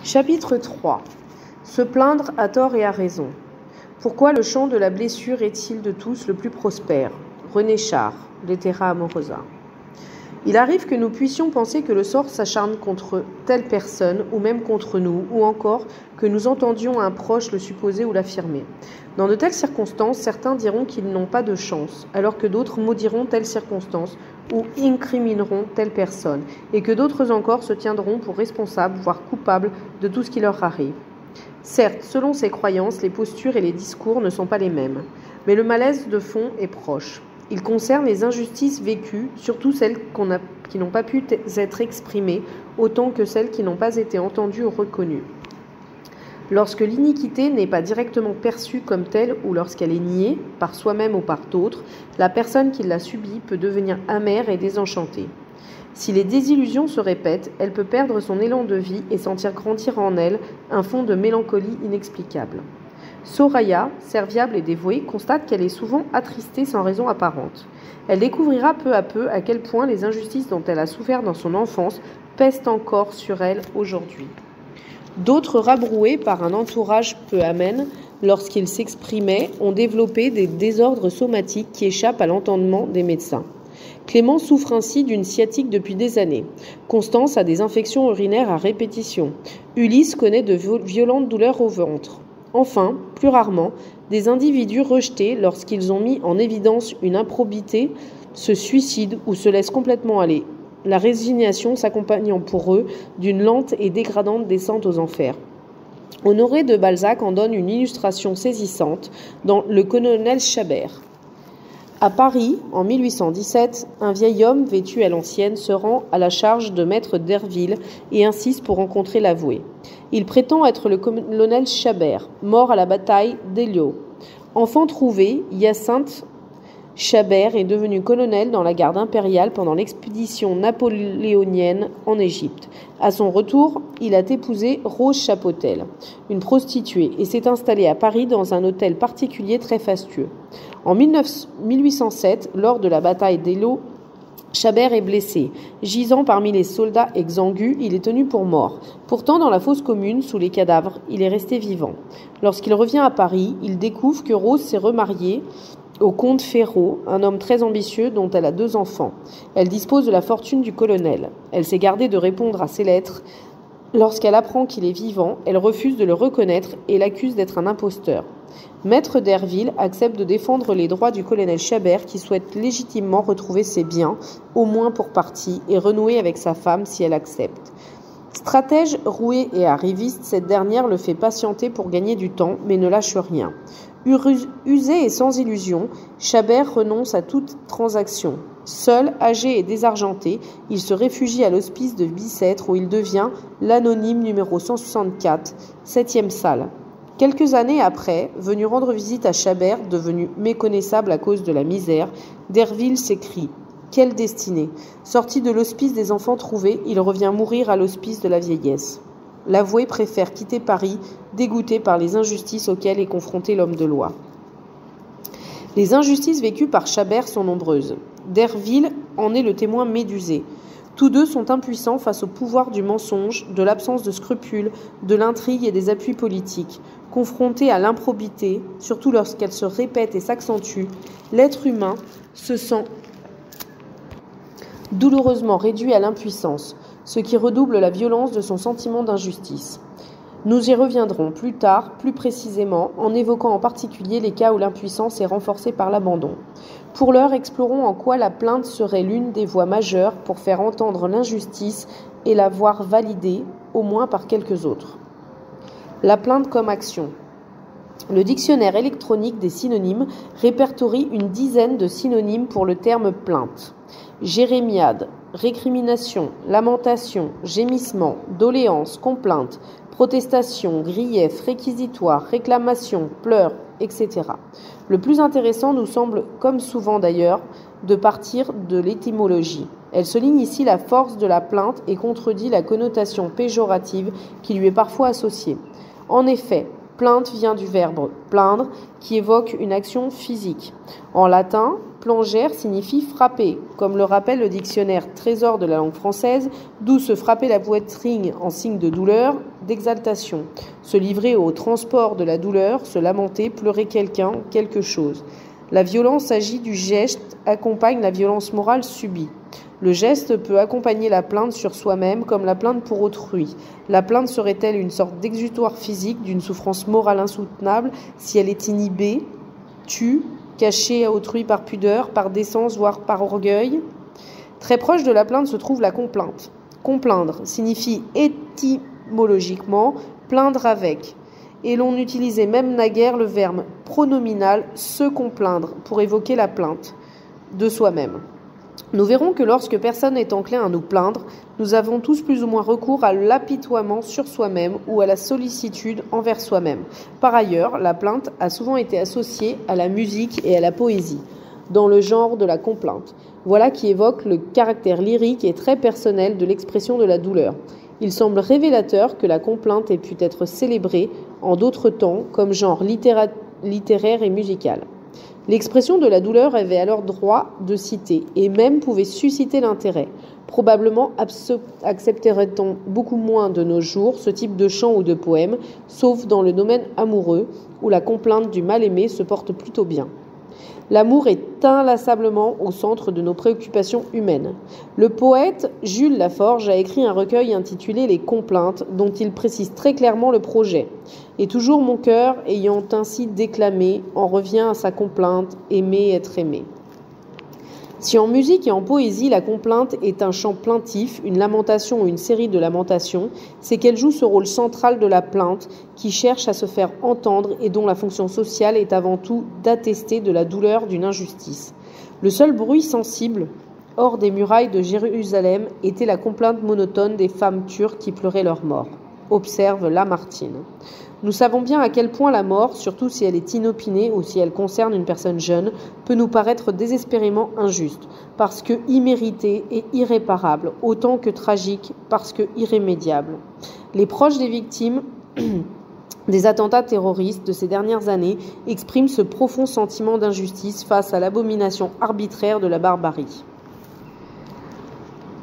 Chapitre 3. Se plaindre à tort et à raison. Pourquoi le champ de la blessure est-il de tous le plus prospère? René Char, Lettera Amorosa. Il arrive que nous puissions penser que le sort s'acharne contre telle personne, ou même contre nous, ou encore que nous entendions un proche le supposer ou l'affirmer. Dans de telles circonstances, certains diront qu'ils n'ont pas de chance, alors que d'autres maudiront telle circonstance ou incrimineront telle personne, et que d'autres encore se tiendront pour responsables, voire coupables, de tout ce qui leur arrive. Certes, selon ces croyances, les postures et les discours ne sont pas les mêmes, mais le malaise de fond est proche. Il concerne les injustices vécues, surtout celles qui n'ont pas pu être exprimées, autant que celles qui n'ont pas été entendues ou reconnues. Lorsque l'iniquité n'est pas directement perçue comme telle ou lorsqu'elle est niée, par soi-même ou par d'autres, la personne qui l'a subie peut devenir amère et désenchantée. Si les désillusions se répètent, elle peut perdre son élan de vie et sentir grandir en elle un fond de mélancolie inexplicable. Soraya, serviable et dévouée, constate qu'elle est souvent attristée sans raison apparente. Elle découvrira peu à peu à quel point les injustices dont elle a souffert dans son enfance pèsent encore sur elle aujourd'hui. D'autres, rabroués par un entourage peu amène, lorsqu'ils s'exprimaient, ont développé des désordres somatiques qui échappent à l'entendement des médecins. Clément souffre ainsi d'une sciatique depuis des années. Constance a des infections urinaires à répétition. Ulysse connaît de violentes douleurs au ventre. Enfin, plus rarement, des individus rejetés, lorsqu'ils ont mis en évidence une improbité, se suicident ou se laissent complètement aller, la résignation s'accompagnant pour eux d'une lente et dégradante descente aux enfers. Honoré de Balzac en donne une illustration saisissante dans Le colonel Chabert. À Paris, en 1817, un vieil homme vêtu à l'ancienne se rend à la charge de maître Derville et insiste pour rencontrer l'avoué. Il prétend être le colonel Chabert, mort à la bataille d'Eylau. Enfant trouvé, Hyacinthe Chabert est devenu colonel dans la garde impériale pendant l'expédition napoléonienne en Égypte. À son retour, il a épousé Rose Chapotel, une prostituée, et s'est installé à Paris dans un hôtel particulier très fastueux. En 1807, lors de la bataille d'Eylau, Chabert est blessé. Gisant parmi les soldats exangues, il est tenu pour mort. Pourtant, dans la fosse commune, sous les cadavres, il est resté vivant. Lorsqu'il revient à Paris, il découvre que Rose s'est remariée au comte Ferraud, un homme très ambitieux dont elle a 2 enfants. Elle dispose de la fortune du colonel. Elle s'est gardée de répondre à ses lettres. Lorsqu'elle apprend qu'il est vivant, elle refuse de le reconnaître et l'accuse d'être un imposteur. Maître Derville accepte de défendre les droits du colonel Chabert qui souhaite légitimement retrouver ses biens, au moins pour partie, et renouer avec sa femme si elle accepte. Stratège rouée et arriviste, cette dernière le fait patienter pour gagner du temps, mais ne lâche rien. Usé et sans illusion, Chabert renonce à toute transaction. Seul, âgé et désargenté, il se réfugie à l'hospice de Bicêtre où il devient l'anonyme numéro 164, 7e salle. Quelques années après, venu rendre visite à Chabert, devenu méconnaissable à cause de la misère, Derville s'écrie « Quelle destinée !» Sorti de l'hospice des enfants trouvés, il revient mourir à l'hospice de la vieillesse. L'avoué préfère quitter Paris, dégoûté par les injustices auxquelles est confronté l'homme de loi. Les injustices vécues par Chabert sont nombreuses. Derville en est le témoin médusé. Tous deux sont impuissants face au pouvoir du mensonge, de l'absence de scrupules, de l'intrigue et des appuis politiques. Confrontés à l'improbité, surtout lorsqu'elle se répète et s'accentue, l'être humain se sent douloureusement réduit à l'impuissance, ce qui redouble la violence de son sentiment d'injustice. Nous y reviendrons plus tard, plus précisément, en évoquant en particulier les cas où l'impuissance est renforcée par l'abandon. Pour l'heure, explorons en quoi la plainte serait l'une des voies majeures pour faire entendre l'injustice et la voir validée, au moins par quelques autres. La plainte comme action. Le dictionnaire électronique des synonymes répertorie une dizaine de synonymes pour le terme plainte. Jérémiade, récrimination, lamentation, gémissement, doléance, complainte, protestation, grief, réquisitoire, réclamation, pleurs, etc. Le plus intéressant nous semble, comme souvent d'ailleurs, de partir de l'étymologie. Elle souligne ici la force de la plainte et contredit la connotation péjorative qui lui est parfois associée. En effet, Plainte vient du verbe plaindre, qui évoque une action physique. En latin, plangere signifie frapper, comme le rappelle le dictionnaire Trésor de la langue française, d'où se frapper la poitrine en signe de douleur, d'exaltation. Se livrer au transport de la douleur, se lamenter, pleurer quelqu'un, quelque chose. La violence agit du geste, accompagne la violence morale subie. Le geste peut accompagner la plainte sur soi-même comme la plainte pour autrui. La plainte serait-elle une sorte d'exutoire physique d'une souffrance morale insoutenable si elle est inhibée, tue, cachée à autrui par pudeur, par décence, voire par orgueil? Très proche de la plainte se trouve la complainte. Complaindre signifie étymologiquement plaindre avec. Et l'on utilisait même naguère le verbe pronominal se complaindre pour évoquer la plainte de soi-même. Nous verrons que lorsque personne n'est enclin à nous plaindre, nous avons tous plus ou moins recours à l'apitoiement sur soi-même ou à la sollicitude envers soi-même. Par ailleurs, la plainte a souvent été associée à la musique et à la poésie, dans le genre de la complainte. Voilà qui évoque le caractère lyrique et très personnel de l'expression de la douleur. Il semble révélateur que la complainte ait pu être célébrée en d'autres temps comme genre littéraire et musical. L'expression de la douleur avait alors droit de cité et même pouvait susciter l'intérêt. Probablement accepterait-on beaucoup moins de nos jours ce type de chant ou de poème, sauf dans le domaine amoureux, où la complainte du mal-aimé se porte plutôt bien. L'amour est inlassablement au centre de nos préoccupations humaines. Le poète Jules Laforge a écrit un recueil intitulé Les Complaintes, dont il précise très clairement le projet. Et toujours mon cœur, ayant ainsi déclamé, en revient à sa complainte, aimer, être aimé. Si en musique et en poésie, la complainte est un chant plaintif, une lamentation ou une série de lamentations, c'est qu'elle joue ce rôle central de la plainte qui cherche à se faire entendre et dont la fonction sociale est avant tout d'attester de la douleur d'une injustice. Le seul bruit sensible, hors des murailles de Jérusalem, était la complainte monotone des femmes turques qui pleuraient leur mort. Observe Lamartine. Nous savons bien à quel point la mort, surtout si elle est inopinée ou si elle concerne une personne jeune, peut nous paraître désespérément injuste, parce que imméritée et irréparable, autant que tragique, parce que irrémédiable. Les proches des victimes des attentats terroristes de ces dernières années expriment ce profond sentiment d'injustice face à l'abomination arbitraire de la barbarie.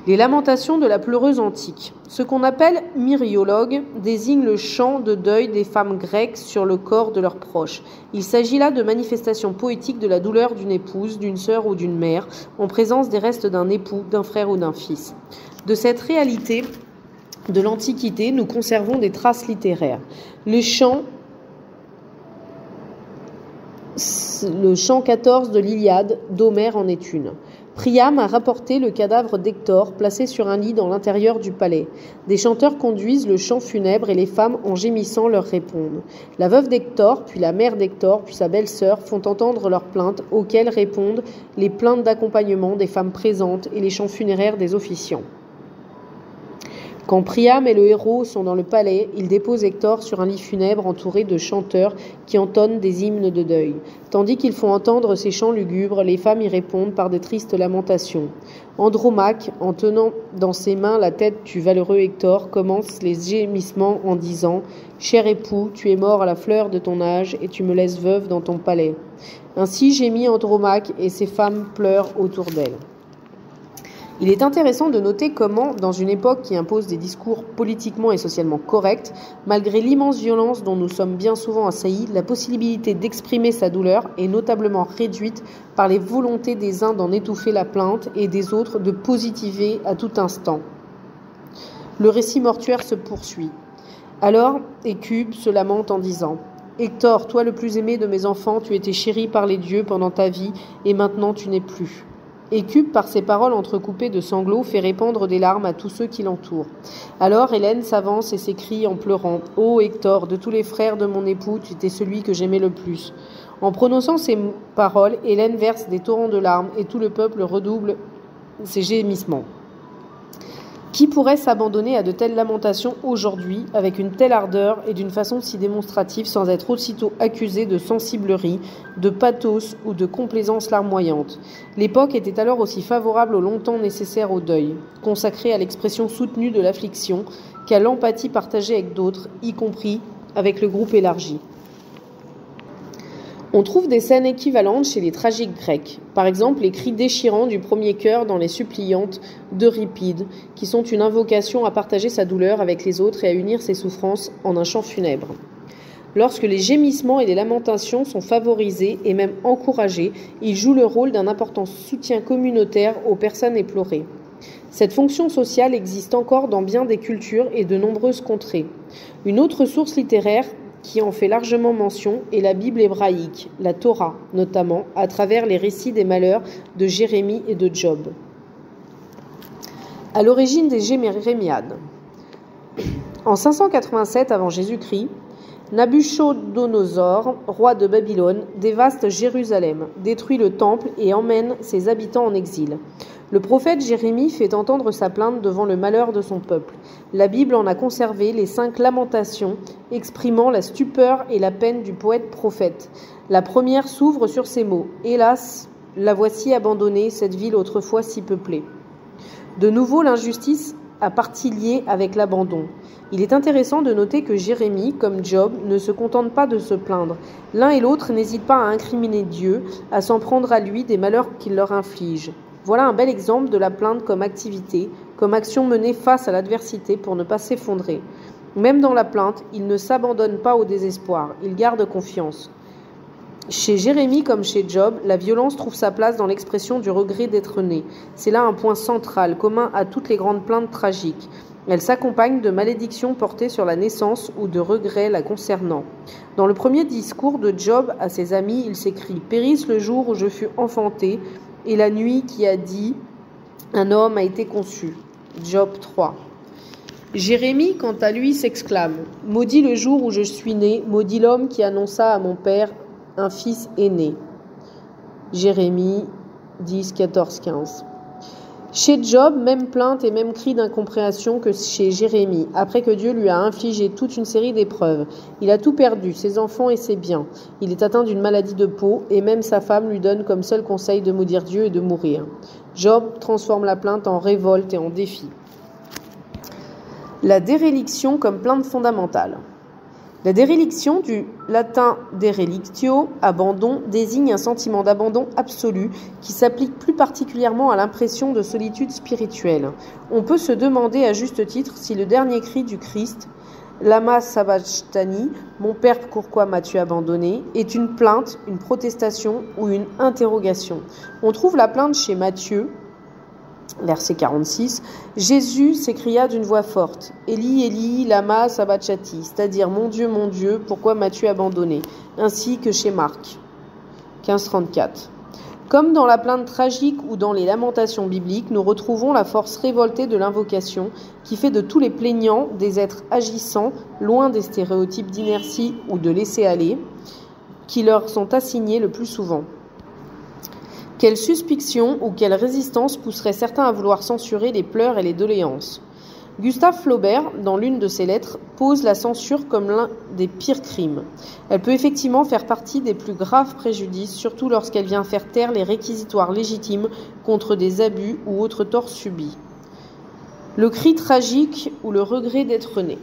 Les lamentations de la pleureuse antique. Ce qu'on appelle myriologue désigne le chant de deuil des femmes grecques sur le corps de leurs proches. Il s'agit là de manifestations poétiques de la douleur d'une épouse, d'une sœur ou d'une mère, en présence des restes d'un époux, d'un frère ou d'un fils. De cette réalité de l'Antiquité, nous conservons des traces littéraires. Le chant 14 de l'Iliade d'Homère en est une. Priam a rapporté le cadavre d'Hector placé sur un lit dans l'intérieur du palais. Des chanteurs conduisent le chant funèbre et les femmes en gémissant leur répondent. La veuve d'Hector, puis la mère d'Hector, puis sa belle-sœur font entendre leurs plaintes auxquelles répondent les plaintes d'accompagnement des femmes présentes et les chants funéraires des officiants. Quand Priam et le héros sont dans le palais, ils déposent Hector sur un lit funèbre entouré de chanteurs qui entonnent des hymnes de deuil. Tandis qu'ils font entendre ces chants lugubres, les femmes y répondent par de tristes lamentations. Andromaque, en tenant dans ses mains la tête du valeureux Hector, commence les gémissements en disant « Cher époux, tu es mort à la fleur de ton âge et tu me laisses veuve dans ton palais. » Ainsi gémit Andromaque et ses femmes pleurent autour d'elle. Il est intéressant de noter comment, dans une époque qui impose des discours politiquement et socialement corrects, malgré l'immense violence dont nous sommes bien souvent assaillis, la possibilité d'exprimer sa douleur est notablement réduite par les volontés des uns d'en étouffer la plainte et des autres de positiver à tout instant. Le récit mortuaire se poursuit. Alors, Écube se lamente en disant « Hector, toi le plus aimé de mes enfants, tu étais chéri par les dieux pendant ta vie, et maintenant tu n'es plus. » Écube, par ses paroles entrecoupées de sanglots, fait répandre des larmes à tous ceux qui l'entourent. Alors Hélène s'avance et s'écrie en pleurant « Ô Hector, de tous les frères de mon époux, tu étais celui que j'aimais le plus. » En prononçant ces paroles, Hélène verse des torrents de larmes et tout le peuple redouble ses gémissements. Qui pourrait s'abandonner à de telles lamentations aujourd'hui, avec une telle ardeur et d'une façon si démonstrative, sans être aussitôt accusé de sensiblerie, de pathos ou de complaisance larmoyante? L'époque était alors aussi favorable au long temps nécessaire au deuil, consacré à l'expression soutenue de l'affliction, qu'à l'empathie partagée avec d'autres, y compris avec le groupe élargi. On trouve des scènes équivalentes chez les tragiques grecs, par exemple les cris déchirants du premier chœur dans les suppliantes d'Euripide, qui sont une invocation à partager sa douleur avec les autres et à unir ses souffrances en un chant funèbre. Lorsque les gémissements et les lamentations sont favorisés et même encouragés, ils jouent le rôle d'un important soutien communautaire aux personnes éplorées. Cette fonction sociale existe encore dans bien des cultures et de nombreuses contrées. Une autre source littéraire qui en fait largement mention est la Bible hébraïque, la Torah notamment, à travers les récits des malheurs de Jérémie et de Job. À l'origine des Jérémiades. En 587 avant Jésus-Christ, Nabuchodonosor, roi de Babylone, dévaste Jérusalem, détruit le temple et emmène ses habitants en exil. Le prophète Jérémie fait entendre sa plainte devant le malheur de son peuple. La Bible en a conservé les 5 lamentations, exprimant la stupeur et la peine du poète-prophète. La première s'ouvre sur ces mots : « Hélas, la voici abandonnée, cette ville autrefois si peuplée. » De nouveau, l'injustice a partie liée avec l'abandon. Il est intéressant de noter que Jérémie, comme Job, ne se contente pas de se plaindre. L'un et l'autre n'hésitent pas à incriminer Dieu, à s'en prendre à lui des malheurs qu'il leur inflige. Voilà un bel exemple de la plainte comme activité, comme action menée face à l'adversité pour ne pas s'effondrer. Même dans la plainte, il ne s'abandonne pas au désespoir, il garde confiance. Chez Jérémie comme chez Job, la violence trouve sa place dans l'expression du regret d'être né. C'est là un point central, commun à toutes les grandes plaintes tragiques. Elle s'accompagne de malédictions portées sur la naissance ou de regrets la concernant. Dans le premier discours de Job à ses amis, il s'écrit « Périsse le jour où je fus enfanté, et la nuit qui a dit « Un homme a été conçu ». Job 3. Jérémie, quant à lui, s'exclame « Maudit le jour où je suis né, maudit l'homme qui annonça à mon père un fils aîné ». Jérémie 10, 14, 15. Chez Job, même plainte et même cri d'incompréhension que chez Jérémie, après que Dieu lui a infligé toute une série d'épreuves. Il a tout perdu, ses enfants et ses biens. Il est atteint d'une maladie de peau et même sa femme lui donne comme seul conseil de maudire Dieu et de mourir. Job transforme la plainte en révolte et en défi. La déréliction comme plainte fondamentale. La déréliction, du latin derelictio, abandon, désigne un sentiment d'abandon absolu qui s'applique plus particulièrement à l'impression de solitude spirituelle. On peut se demander à juste titre si le dernier cri du Christ, Lama sabachthani, mon Père, pourquoi m'as-tu abandonné, est une plainte, une protestation ou une interrogation. On trouve la plainte chez Matthieu, verset 46, Jésus s'écria d'une voix forte, Eli, Eli, lama sabachthani, c'est-à-dire mon Dieu, pourquoi m'as-tu abandonné, ainsi que chez Marc, 15:34. Comme dans la plainte tragique ou dans les lamentations bibliques, nous retrouvons la force révoltée de l'invocation qui fait de tous les plaignants des êtres agissants, loin des stéréotypes d'inertie ou de laisser-aller, qui leur sont assignés le plus souvent. Quelle suspicion ou quelle résistance pousserait certains à vouloir censurer les pleurs et les doléances. Gustave Flaubert, dans l'une de ses lettres, pose la censure comme l'un des pires crimes. Elle peut effectivement faire partie des plus graves préjudices, surtout lorsqu'elle vient faire taire les réquisitoires légitimes contre des abus ou autres torts subis. Le cri tragique ou le regret d'être né.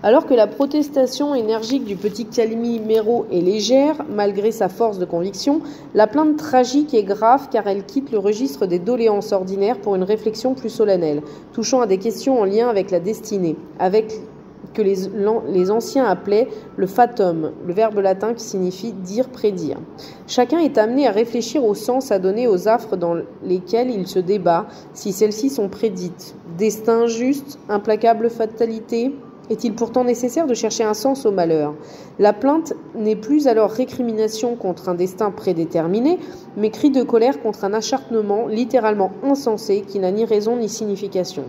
Alors que la protestation énergique du petit Calimero est légère, malgré sa force de conviction, la plainte tragique est grave car elle quitte le registre des doléances ordinaires pour une réflexion plus solennelle, touchant à des questions en lien avec la destinée, avec que les anciens appelaient le fatum, le verbe latin qui signifie dire, prédire. Chacun est amené à réfléchir au sens à donner aux affres dans lesquelles il se débat, si celles-ci sont prédites. Destin juste, implacable fatalité. Est-il pourtant nécessaire de chercher un sens au malheur ? La plainte n'est plus alors récrimination contre un destin prédéterminé, mais cri de colère contre un acharnement littéralement insensé qui n'a ni raison ni signification.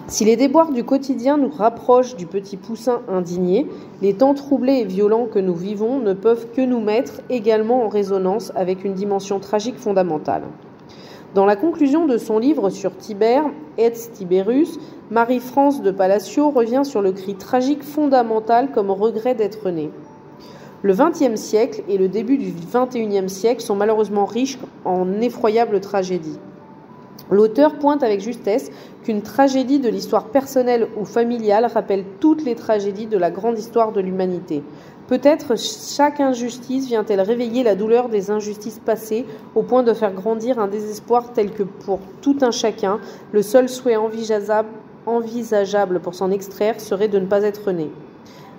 Si les déboires du quotidien nous rapprochent du petit poussin indigné, les temps troublés et violents que nous vivons ne peuvent que nous mettre également en résonance avec une dimension tragique fondamentale. Dans la conclusion de son livre sur Tibère, Et Tiberius, Marie-France de Palacio revient sur le cri tragique fondamental comme regret d'être né. Le XXe siècle et le début du XXIe siècle sont malheureusement riches en effroyables tragédies. L'auteur pointe avec justesse qu'une tragédie de l'histoire personnelle ou familiale rappelle toutes les tragédies de la grande histoire de l'humanité. Peut-être chaque injustice vient-elle réveiller la douleur des injustices passées au point de faire grandir un désespoir tel que pour tout un chacun, le seul souhait envisageable pour s'en extraire serait de ne pas être né.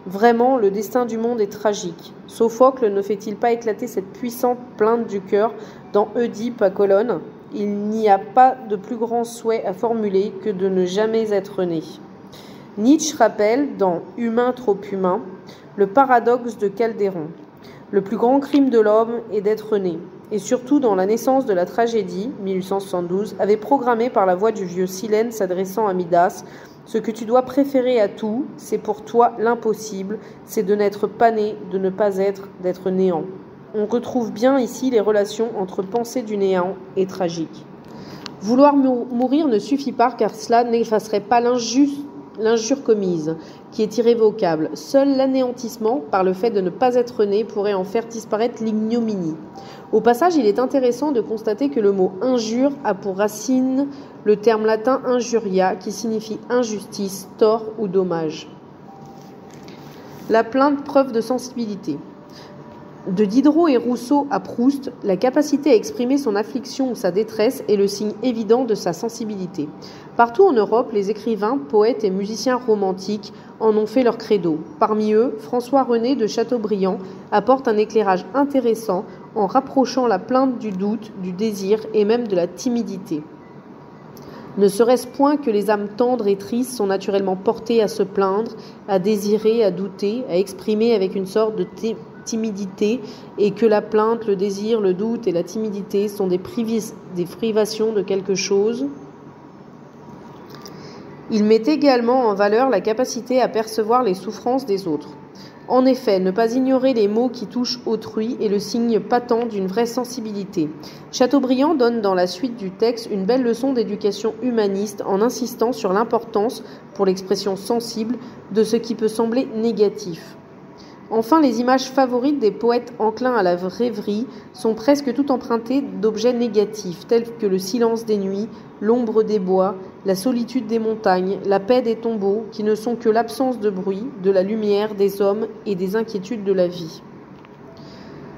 Vraiment, le destin du monde est tragique. Sophocle ne fait-il pas éclater cette puissante plainte du cœur dans Oedipe à Colonne ? Il n'y a pas de plus grand souhait à formuler que de ne jamais être né. Nietzsche rappelle, dans Humain trop humain, le paradoxe de Calderon. Le plus grand crime de l'homme est d'être né. Et surtout dans La naissance de la tragédie, 1872, avait programmé par la voix du vieux Silène s'adressant à Midas, « Ce que tu dois préférer à tout, c'est pour toi l'impossible, c'est de n'être pas né, de ne pas être, d'être néant. » On retrouve bien ici les relations entre pensée du néant et tragique. Vouloir mourir ne suffit pas car cela n'effacerait pas l'injure commise, qui est irrévocable. Seul l'anéantissement, par le fait de ne pas être né, pourrait en faire disparaître l'ignominie. Au passage, il est intéressant de constater que le mot « injure » a pour racine le terme latin « injuria » qui signifie injustice, tort ou dommage. La plainte, preuve de sensibilité. De Diderot et Rousseau à Proust, la capacité à exprimer son affliction ou sa détresse est le signe évident de sa sensibilité. Partout en Europe, les écrivains, poètes et musiciens romantiques en ont fait leur credo. Parmi eux, François-René de Chateaubriand apporte un éclairage intéressant en rapprochant la plainte du doute, du désir et même de la timidité. Ne serait-ce point que les âmes tendres et tristes sont naturellement portées à se plaindre, à désirer, à douter, à exprimer avec une sorte de timidité, et que la plainte, le désir, le doute et la timidité sont des privations de quelque chose. Il met également en valeur la capacité à percevoir les souffrances des autres. En effet, ne pas ignorer les maux qui touchent autrui est le signe patent d'une vraie sensibilité. Chateaubriand donne dans la suite du texte une belle leçon d'éducation humaniste en insistant sur l'importance, pour l'expression sensible, de ce qui peut sembler négatif. Enfin, les images favorites des poètes enclins à la rêverie sont presque toutes empruntées d'objets négatifs, tels que le silence des nuits, l'ombre des bois, la solitude des montagnes, la paix des tombeaux, qui ne sont que l'absence de bruit, de la lumière, des hommes et des inquiétudes de la vie.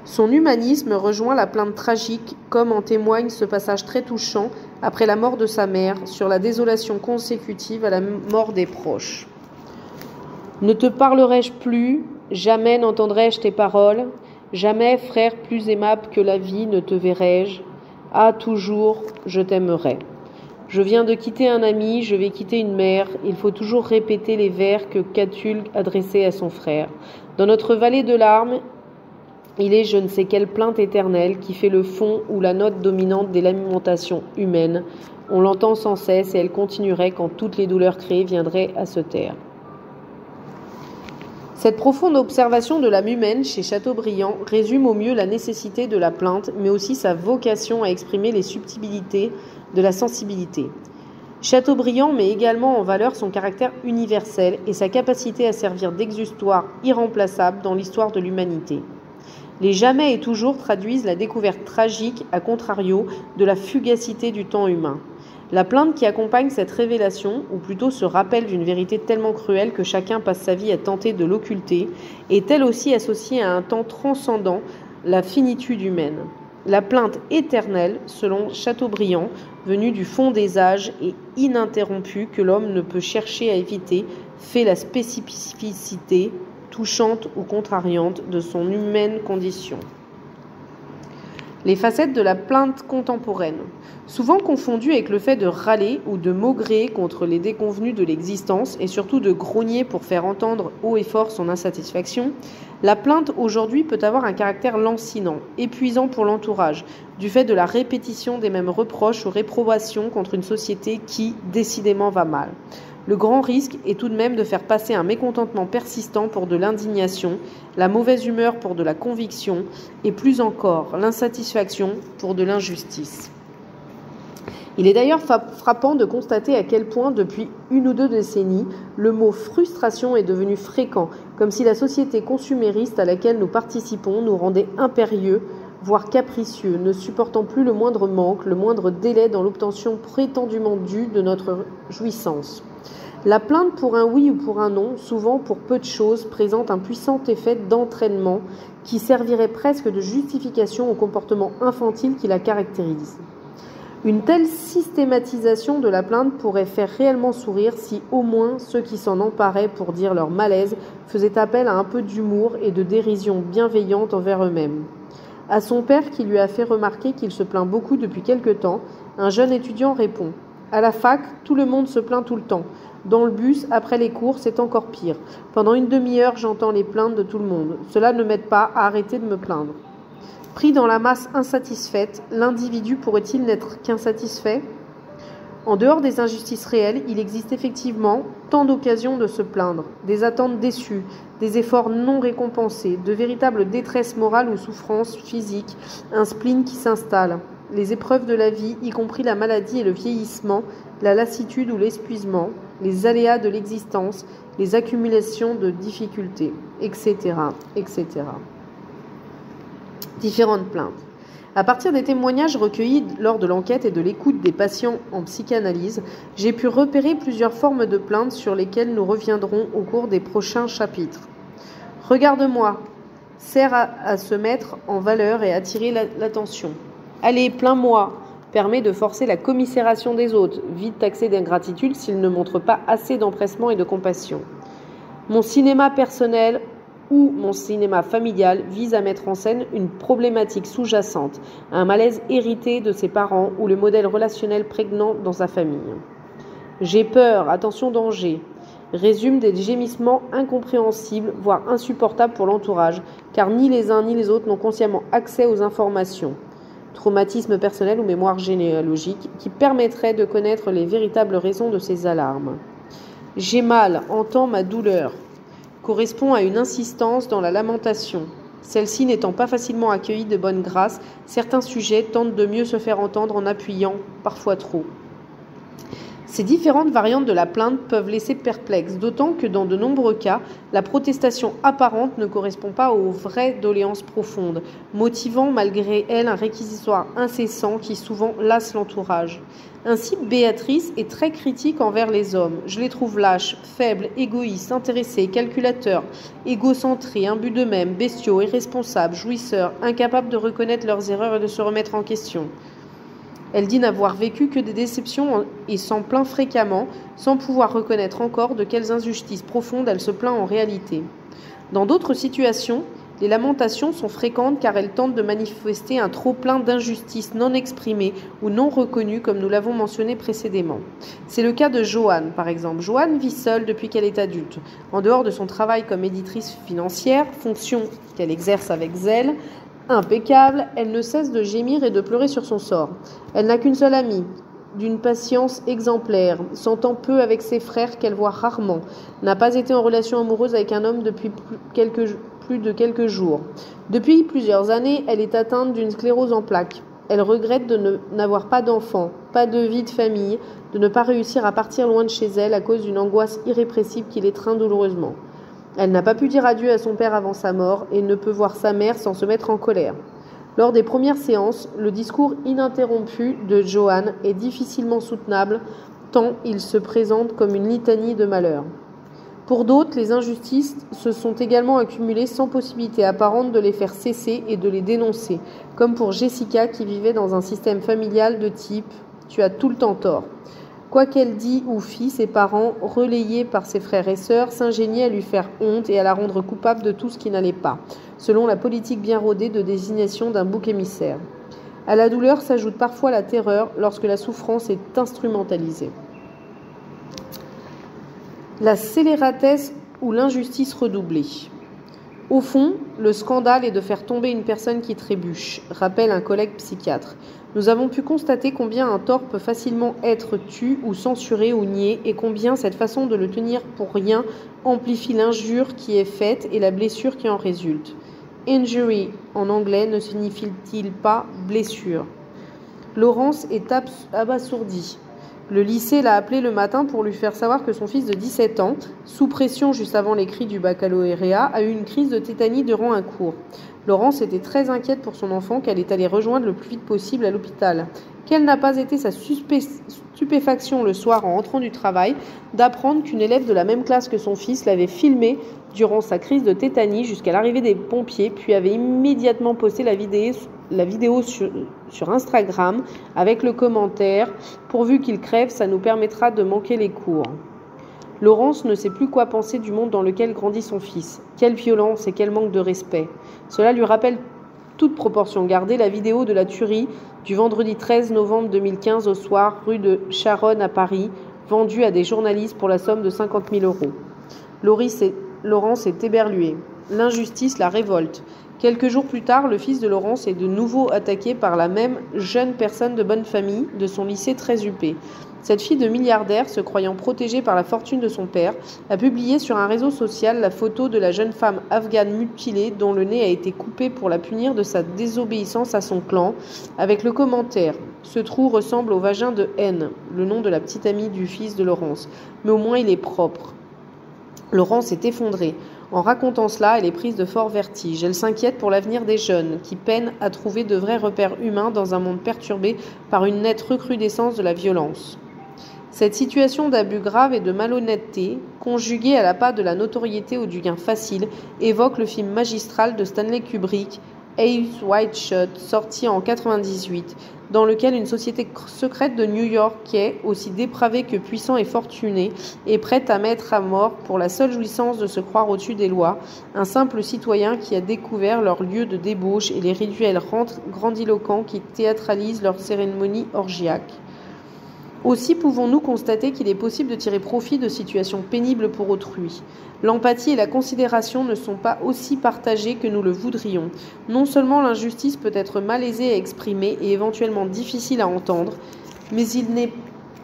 Son humanisme rejoint la plainte tragique, comme en témoigne ce passage très touchant après la mort de sa mère, sur la désolation consécutive à la mort des proches. « Ne te parlerai-je plus ? Jamais n'entendrai-je tes paroles, jamais, frère plus aimable que la vie, ne te verrai-je. Ah, toujours, je t'aimerai. Je viens de quitter un ami, je vais quitter une mère. Il faut toujours répéter les vers que Catulle adressait à son frère. Dans notre vallée de larmes, il est je ne sais quelle plainte éternelle qui fait le fond ou la note dominante des lamentations humaines. On l'entend sans cesse et elle continuerait quand toutes les douleurs créées viendraient à se taire. » Cette profonde observation de l'âme humaine chez Chateaubriand résume au mieux la nécessité de la plainte, mais aussi sa vocation à exprimer les subtilités de la sensibilité. Chateaubriand met également en valeur son caractère universel et sa capacité à servir d'exutoire irremplaçable dans l'histoire de l'humanité. Les jamais et toujours traduisent la découverte tragique, à contrario, de la fugacité du temps humain. La plainte qui accompagne cette révélation, ou plutôt ce rappel d'une vérité tellement cruelle que chacun passe sa vie à tenter de l'occulter, est elle aussi associée à un temps transcendant, la finitude humaine. La plainte éternelle, selon Chateaubriand, venue du fond des âges et ininterrompue que l'homme ne peut chercher à éviter, fait la spécificité, touchante ou contrariante, de son humaine condition. Les facettes de la plainte contemporaine. Souvent confondues avec le fait de râler ou de maugréer contre les déconvenus de l'existence et surtout de grogner pour faire entendre haut et fort son insatisfaction, la plainte aujourd'hui peut avoir un caractère lancinant, épuisant pour l'entourage, du fait de la répétition des mêmes reproches ou réprobations contre une société qui, décidément, va mal. Le grand risque est tout de même de faire passer un mécontentement persistant pour de l'indignation, la mauvaise humeur pour de la conviction et plus encore l'insatisfaction pour de l'injustice. Il est d'ailleurs frappant de constater à quel point, depuis 1 ou 2 décennies, le mot frustration est devenu fréquent, comme si la société consumériste à laquelle nous participons nous rendait impérieux, voire capricieux, ne supportant plus le moindre manque, le moindre délai dans l'obtention prétendument due de notre jouissance. La plainte pour un oui ou pour un non, souvent pour peu de choses, présente un puissant effet d'entraînement qui servirait presque de justification au comportement infantile qui la caractérise. Une telle systématisation de la plainte pourrait faire réellement sourire si au moins ceux qui s'en emparaient pour dire leur malaise faisaient appel à un peu d'humour et de dérision bienveillante envers eux-mêmes. À son père qui lui a fait remarquer qu'il se plaint beaucoup depuis quelque temps, un jeune étudiant répond « À la fac, tout le monde se plaint tout le temps. Dans le bus, après les cours, c'est encore pire. Pendant une demi-heure, j'entends les plaintes de tout le monde. Cela ne m'aide pas à arrêter de me plaindre. » Pris dans la masse insatisfaite, l'individu pourrait-il n'être qu'insatisfait ? En dehors des injustices réelles, il existe effectivement tant d'occasions de se plaindre, des attentes déçues, des efforts non récompensés, de véritables détresses morales ou souffrances physiques, un spleen qui s'installe, les épreuves de la vie, y compris la maladie et le vieillissement, la lassitude ou l'épuisement, les aléas de l'existence, les accumulations de difficultés, etc., etc. Différentes plaintes. À partir des témoignages recueillis lors de l'enquête et de l'écoute des patients en psychanalyse, j'ai pu repérer plusieurs formes de plaintes sur lesquelles nous reviendrons au cours des prochains chapitres. « Regarde-moi » sert à se mettre en valeur et attirer l'attention. « Allez, plains-moi » permet de forcer la commisération des autres, vite taxés d'ingratitude s'ils ne montrent pas assez d'empressement et de compassion. « Mon cinéma personnel » ou mon cinéma familial vise à mettre en scène une problématique sous-jacente, un malaise hérité de ses parents ou le modèle relationnel prégnant dans sa famille. J'ai peur, attention danger, résume des gémissements incompréhensibles, voire insupportables pour l'entourage, car ni les uns ni les autres n'ont consciemment accès aux informations. Traumatisme personnel ou mémoire généalogique qui permettrait de connaître les véritables raisons de ces alarmes. J'ai mal, entends ma douleur, correspond à une insistance dans la lamentation. Celle-ci n'étant pas facilement accueillie de bonne grâce, certains sujets tentent de mieux se faire entendre en appuyant, parfois trop. Ces différentes variantes de la plainte peuvent laisser perplexe, d'autant que dans de nombreux cas, la protestation apparente ne correspond pas aux vraies doléances profondes, motivant malgré elle un réquisitoire incessant qui souvent lasse l'entourage. Ainsi, Béatrice est très critique envers les hommes. Je les trouve lâches, faibles, égoïstes, intéressés, calculateurs, égocentrés, imbus d'eux-mêmes, bestiaux, irresponsables, jouisseurs, incapables de reconnaître leurs erreurs et de se remettre en question. Elle dit n'avoir vécu que des déceptions et s'en plaint fréquemment, sans pouvoir reconnaître encore de quelles injustices profondes elle se plaint en réalité. Dans d'autres situations, les lamentations sont fréquentes car elles tentent de manifester un trop-plein d'injustices non exprimées ou non reconnues comme nous l'avons mentionné précédemment. C'est le cas de Joanne, par exemple. Joanne vit seule depuis qu'elle est adulte. En dehors de son travail comme éditrice financière, fonction qu'elle exerce avec zèle, impeccable, elle ne cesse de gémir et de pleurer sur son sort. Elle n'a qu'une seule amie, d'une patience exemplaire, s'entend peu avec ses frères qu'elle voit rarement, n'a pas été en relation amoureuse avec un homme depuis plus de quelques jours. Depuis plusieurs années, elle est atteinte d'une sclérose en plaques. Elle regrette de n'avoir pas d'enfant, pas de vie de famille, de ne pas réussir à partir loin de chez elle à cause d'une angoisse irrépressible qui l'étreint douloureusement. Elle n'a pas pu dire adieu à son père avant sa mort et ne peut voir sa mère sans se mettre en colère. Lors des premières séances, le discours ininterrompu de Joanne est difficilement soutenable tant il se présente comme une litanie de malheurs. Pour d'autres, les injustices se sont également accumulées sans possibilité apparente de les faire cesser et de les dénoncer, comme pour Jessica qui vivait dans un système familial de type « tu as tout le temps tort ». Quoi qu'elle dit ou fit, ses parents, relayés par ses frères et sœurs, s'ingéniaient à lui faire honte et à la rendre coupable de tout ce qui n'allait pas, selon la politique bien rodée de désignation d'un bouc émissaire. À la douleur s'ajoute parfois la terreur lorsque la souffrance est instrumentalisée. La scélératesse ou l'injustice redoublée. Au fond, le scandale est de faire tomber une personne qui trébuche, rappelle un collègue psychiatre. Nous avons pu constater combien un tort peut facilement être tu ou censuré ou nié et combien cette façon de le tenir pour rien amplifie l'injure qui est faite et la blessure qui en résulte. Injury en anglais ne signifie-t-il pas blessure? Laurence est abasourdie. Le lycée l'a appelé le matin pour lui faire savoir que son fils de 17 ans, sous pression juste avant l'écrit du baccalauréat, a eu une crise de tétanie durant un cours. Laurence était très inquiète pour son enfant qu'elle est allée rejoindre le plus vite possible à l'hôpital. Quelle n'a pas été sa stupéfaction le soir en rentrant du travail d'apprendre qu'une élève de la même classe que son fils l'avait filmé durant sa crise de tétanie jusqu'à l'arrivée des pompiers, puis avait immédiatement posté la vidéo sur Instagram avec le commentaire « Pourvu qu'il crève, ça nous permettra de manquer les cours ». Laurence ne sait plus quoi penser du monde dans lequel grandit son fils. Quelle violence et quel manque de respect. Cela lui rappelle toute proportion gardée la vidéo de la tuerie du vendredi 13 novembre 2015 au soir, rue de Charonne à Paris, vendue à des journalistes pour la somme de 50 000 €. Laurence est éberluée. L'injustice la révolte. Quelques jours plus tard, le fils de Laurence est de nouveau attaqué par la même jeune personne de bonne famille de son lycée très huppé. Cette fille de milliardaire, se croyant protégée par la fortune de son père, a publié sur un réseau social la photo de la jeune femme afghane mutilée dont le nez a été coupé pour la punir de sa désobéissance à son clan, avec le commentaire « Ce trou ressemble au vagin de N », le nom de la petite amie du fils de Laurence, mais au moins il est propre. Laurence est effondrée. En racontant cela, elle est prise de forts vertiges. Elle s'inquiète pour l'avenir des jeunes, qui peinent à trouver de vrais repères humains dans un monde perturbé par une nette recrudescence de la violence. Cette situation d'abus grave et de malhonnêteté, conjuguée à l'appât de la notoriété ou du gain facile, évoque le film magistral de Stanley Kubrick, Eyes Wide Shut, sorti en 1998, dans lequel une société secrète de New York est, aussi dépravée que puissant et fortunée, est prête à mettre à mort, pour la seule jouissance de se croire au-dessus des lois, un simple citoyen qui a découvert leur lieu de débauche et les rituels grandiloquents qui théâtralisent leurs cérémonies orgiaques. Aussi pouvons-nous constater qu'il est possible de tirer profit de situations pénibles pour autrui. L'empathie et la considération ne sont pas aussi partagées que nous le voudrions. Non seulement l'injustice peut être malaisée à exprimer et éventuellement difficile à entendre, mais il n'est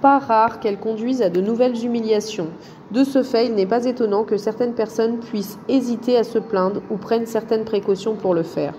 pas rare qu'elle conduise à de nouvelles humiliations. De ce fait, il n'est pas étonnant que certaines personnes puissent hésiter à se plaindre ou prennent certaines précautions pour le faire.